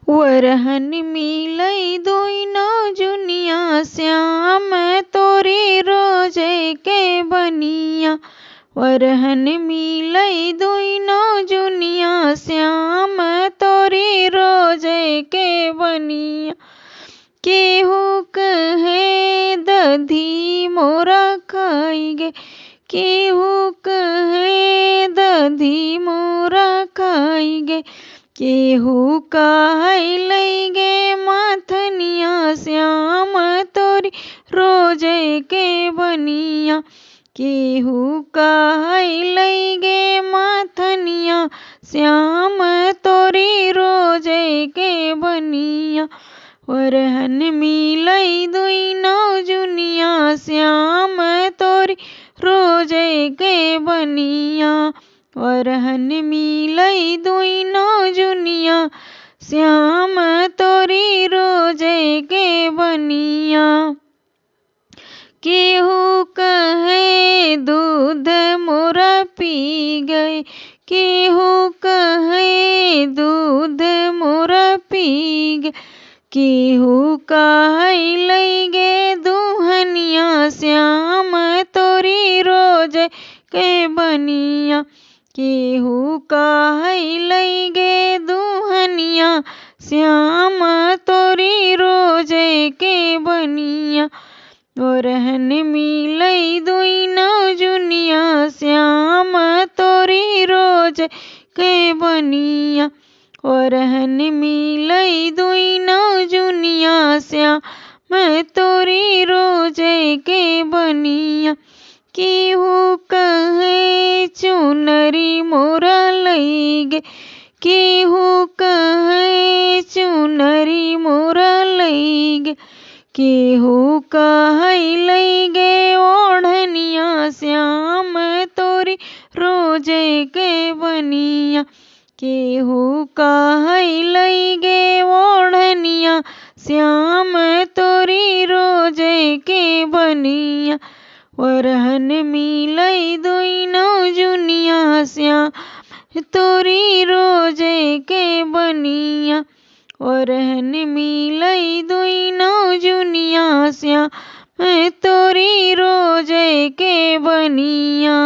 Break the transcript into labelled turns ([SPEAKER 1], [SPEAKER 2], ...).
[SPEAKER 1] वरहन मिलई दुनो जुनिया श्याम तोरी रोजे के बनिया। वरहन मिलई दुनो जुनिया श्याम तोरी रोजे के बनिया। केहू कहे दधी मोरा खाई गे, केहू कहे दधी मोरा खाई गे। केहू काई लई गे माथनिया श्याम तोरी रोजे के बनिया। केहू काई लई गे माथनिया श्याम तोरी रोजे के बनिया। वरहन मिलई दुनो जुनिया श्याम तोरी रोजे के बनिया। वरहन मिलई दुनो जुनिया श्याम तोरी रोजे के बनिया। केहू कहे दूध मोरा पी गए, केहू कहे दूध मोरा पी गए। केहू काई लई गे दुहनिया श्याम तोरी रोजे के बनिया। केहू काई लई गे दुहनिया श्याम तोरी रोजे के बनिया। वरहन मिलई दुनो जुनिया श्याम तोरी रोजे के बनिया। वरहन मिलई दुनो जुनिया श्याम तोरी रोजे के बनिया। केहू कहे चुनरी मोरा लई गे, केहू कहे चुनरी मोरा लई गे। केहू काई लई गे ओढ़निया श्याम तोरी रोजे के बनिया। केहू काई लई गे ओढ़निया श्याम तोरी रोजे के बनिया। वरहन मिलई दुनो जुनिया श्याम तोरी रोजे के बनिया। वरहन मिलई दुनो जुनिया श्याम तोरी रोजे के बनिया।